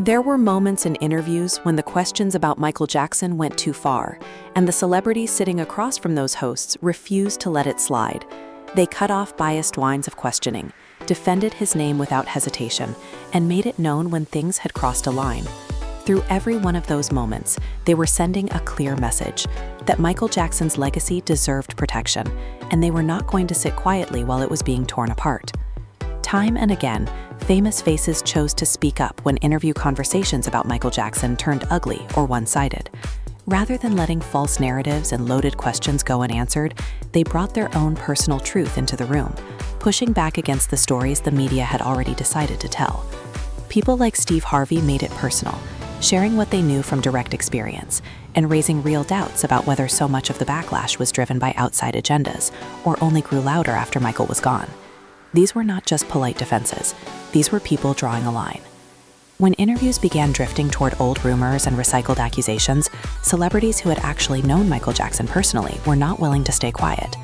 There were moments in interviews when the questions about Michael Jackson went too far, and the celebrities sitting across from those hosts refused to let it slide. They cut off biased lines of questioning, defended his name without hesitation, and made it known when things had crossed a line. Through every one of those moments, they were sending a clear message that Michael Jackson's legacy deserved protection, and they were not going to sit quietly while it was being torn apart. Time and again, famous faces chose to speak up when interview conversations about Michael Jackson turned ugly or one-sided. Rather than letting false narratives and loaded questions go unanswered, they brought their own personal truth into the room, pushing back against the stories the media had already decided to tell. People like Steve Harvey made it personal, sharing what they knew from direct experience, and raising real doubts about whether so much of the backlash was driven by outside agendas or only grew louder after Michael was gone. These were not just polite defenses, these were people drawing a line. When interviews began drifting toward old rumors and recycled accusations, celebrities who had actually known Michael Jackson personally were not willing to stay quiet.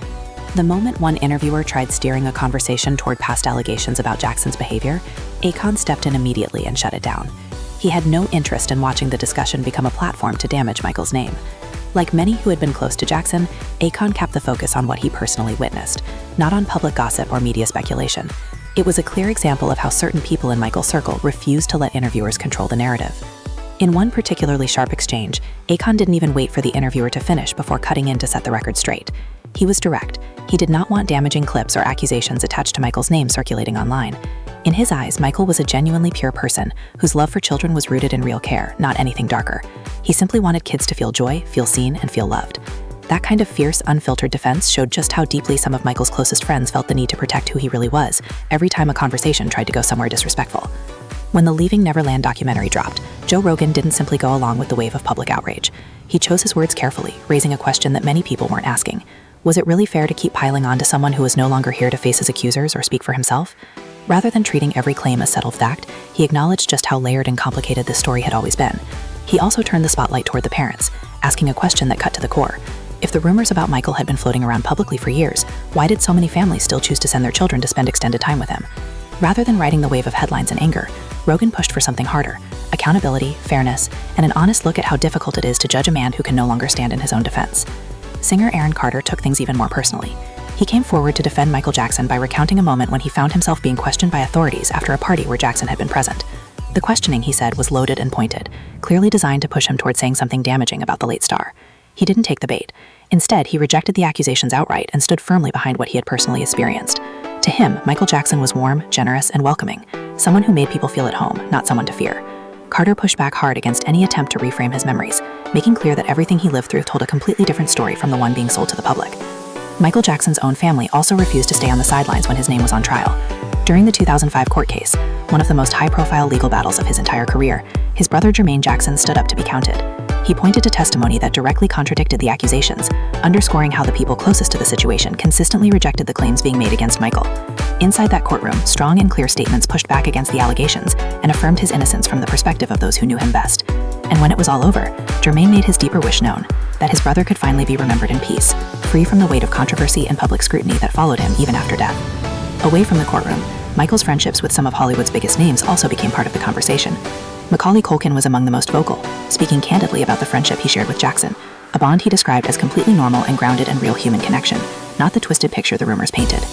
The moment one interviewer tried steering a conversation toward past allegations about Jackson's behavior, Akon stepped in immediately and shut it down. He had no interest in watching the discussion become a platform to damage Michael's name. Like many who had been close to Jackson, Akon kept the focus on what he personally witnessed, not on public gossip or media speculation. It was a clear example of how certain people in Michael's circle refused to let interviewers control the narrative. In one particularly sharp exchange, Akon didn't even wait for the interviewer to finish before cutting in to set the record straight. He was direct. He did not want damaging clips or accusations attached to Michael's name circulating online. In his eyes, Michael was a genuinely pure person whose love for children was rooted in real care, not anything darker. He simply wanted kids to feel joy, feel seen, and feel loved. That kind of fierce, unfiltered defense showed just how deeply some of Michael's closest friends felt the need to protect who he really was every time a conversation tried to go somewhere disrespectful. When the Leaving Neverland documentary dropped, Joe Rogan didn't simply go along with the wave of public outrage. He chose his words carefully, raising a question that many people weren't asking. Was it really fair to keep piling on to someone who was no longer here to face his accusers or speak for himself? Rather than treating every claim as settled fact, he acknowledged just how layered and complicated this story had always been. He also turned the spotlight toward the parents, asking a question that cut to the core. If the rumors about Michael had been floating around publicly for years, why did so many families still choose to send their children to spend extended time with him? Rather than riding the wave of headlines and anger, Rogan pushed for something harder: accountability, fairness, and an honest look at how difficult it is to judge a man who can no longer stand in his own defense. Singer Aaron Carter took things even more personally. He came forward to defend Michael Jackson by recounting a moment when he found himself being questioned by authorities after a party where Jackson had been present. The questioning, he said, was loaded and pointed, clearly designed to push him toward saying something damaging about the late star. He didn't take the bait. Instead, he rejected the accusations outright and stood firmly behind what he had personally experienced. To him, Michael Jackson was warm, generous, and welcoming, someone who made people feel at home, not someone to fear. Carter pushed back hard against any attempt to reframe his memories, making clear that everything he lived through told a completely different story from the one being sold to the public. Michael Jackson's own family also refused to stay on the sidelines when his name was on trial. During the 2005 court case, one of the most high-profile legal battles of his entire career, his brother Jermaine Jackson stood up to be counted. He pointed to testimony that directly contradicted the accusations, underscoring how the people closest to the situation consistently rejected the claims being made against Michael. Inside that courtroom, strong and clear statements pushed back against the allegations and affirmed his innocence from the perspective of those who knew him best. And when it was all over, Jermaine made his deeper wish known, that his brother could finally be remembered in peace, free from the weight of controversy and public scrutiny that followed him even after death. Away from the courtroom, Michael's friendships with some of Hollywood's biggest names also became part of the conversation. Macaulay Culkin was among the most vocal, speaking candidly about the friendship he shared with Jackson, a bond he described as completely normal and grounded in real human connection, not the twisted picture the rumors painted.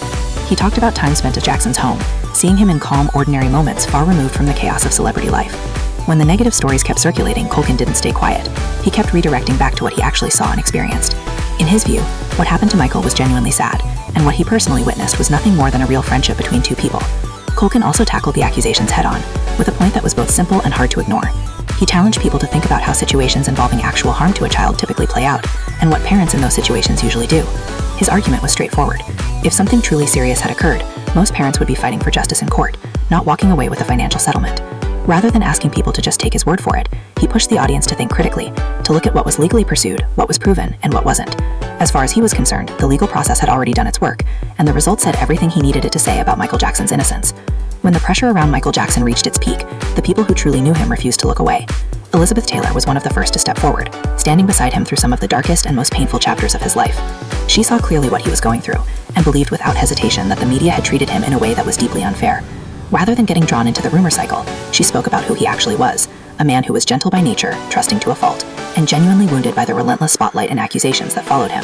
He talked about time spent at Jackson's home, seeing him in calm, ordinary moments far removed from the chaos of celebrity life. When the negative stories kept circulating, Culkin didn't stay quiet. He kept redirecting back to what he actually saw and experienced. In his view, what happened to Michael was genuinely sad, and what he personally witnessed was nothing more than a real friendship between two people. Culkin also tackled the accusations head-on, with a point that was both simple and hard to ignore. He challenged people to think about how situations involving actual harm to a child typically play out, and what parents in those situations usually do. His argument was straightforward. If something truly serious had occurred, most parents would be fighting for justice in court, not walking away with a financial settlement. Rather than asking people to just take his word for it, he pushed the audience to think critically, to look at what was legally pursued, what was proven, and what wasn't. As far as he was concerned, the legal process had already done its work, and the results said everything he needed it to say about Michael Jackson's innocence. When the pressure around Michael Jackson reached its peak, the people who truly knew him refused to look away. Elizabeth Taylor was one of the first to step forward, standing beside him through some of the darkest and most painful chapters of his life. She saw clearly what he was going through, and believed without hesitation that the media had treated him in a way that was deeply unfair. Rather than getting drawn into the rumor cycle, she spoke about who he actually was, a man who was gentle by nature, trusting to a fault, and genuinely wounded by the relentless spotlight and accusations that followed him.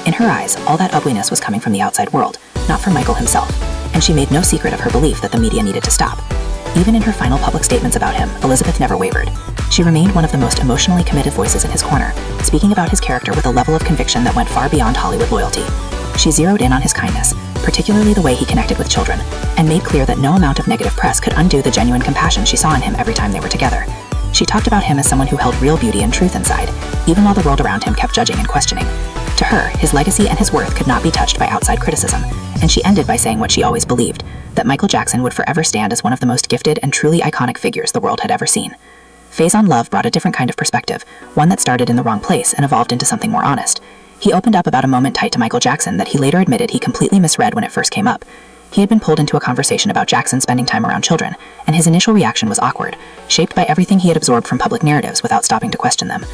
In her eyes, all that ugliness was coming from the outside world, not from Michael himself, and she made no secret of her belief that the media needed to stop. Even in her final public statements about him, Elizabeth never wavered. She remained one of the most emotionally committed voices in his corner, speaking about his character with a level of conviction that went far beyond Hollywood loyalty. She zeroed in on his kindness, particularly the way he connected with children, and made clear that no amount of negative press could undo the genuine compassion she saw in him every time they were together. She talked about him as someone who held real beauty and truth inside, even while the world around him kept judging and questioning. To her, his legacy and his worth could not be touched by outside criticism, and she ended by saying what she always believed, that Michael Jackson would forever stand as one of the most gifted and truly iconic figures the world had ever seen. Faison Love brought a different kind of perspective, one that started in the wrong place and evolved into something more honest. He opened up about a moment tight to Michael Jackson that he later admitted he completely misread when it first came up. He had been pulled into a conversation about Jackson spending time around children, and his initial reaction was awkward, shaped by everything he had absorbed from public narratives without stopping to question them.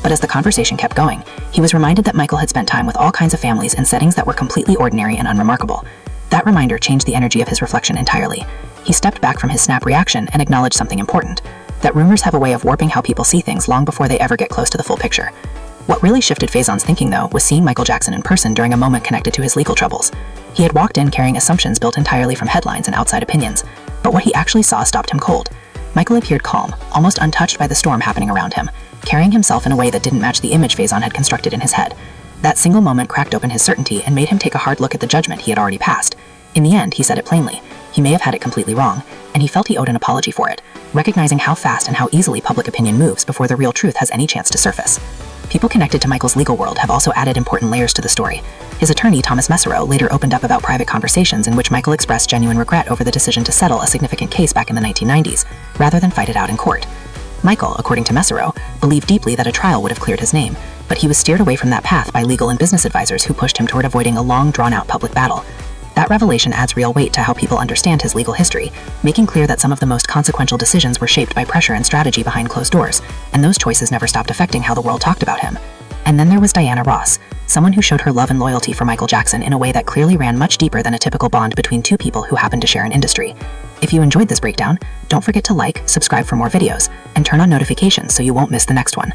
But as the conversation kept going, he was reminded that Michael had spent time with all kinds of families in settings that were completely ordinary and unremarkable. That reminder changed the energy of his reflection entirely. He stepped back from his snap reaction and acknowledged something important, that rumors have a way of warping how people see things long before they ever get close to the full picture. What really shifted Faison's thinking, though, was seeing Michael Jackson in person during a moment connected to his legal troubles. He had walked in carrying assumptions built entirely from headlines and outside opinions, but what he actually saw stopped him cold. Michael appeared calm, almost untouched by the storm happening around him, carrying himself in a way that didn't match the image Faison had constructed in his head. That single moment cracked open his certainty and made him take a hard look at the judgment he had already passed. In the end, he said it plainly. He may have had it completely wrong, and he felt he owed an apology for it, recognizing how fast and how easily public opinion moves before the real truth has any chance to surface. People connected to Michael's legal world have also added important layers to the story. His attorney, Thomas Mesereau, later opened up about private conversations in which Michael expressed genuine regret over the decision to settle a significant case back in the 1990s, rather than fight it out in court. Michael, according to Mesereau, believed deeply that a trial would have cleared his name, but he was steered away from that path by legal and business advisors who pushed him toward avoiding a long, drawn-out public battle. That revelation adds real weight to how people understand his legal history, making clear that some of the most consequential decisions were shaped by pressure and strategy behind closed doors, and those choices never stopped affecting how the world talked about him. And then there was Diana Ross, someone who showed her love and loyalty for Michael Jackson in a way that clearly ran much deeper than a typical bond between two people who happen to share an industry. If you enjoyed this breakdown, don't forget to like, subscribe for more videos, and turn on notifications so you won't miss the next one.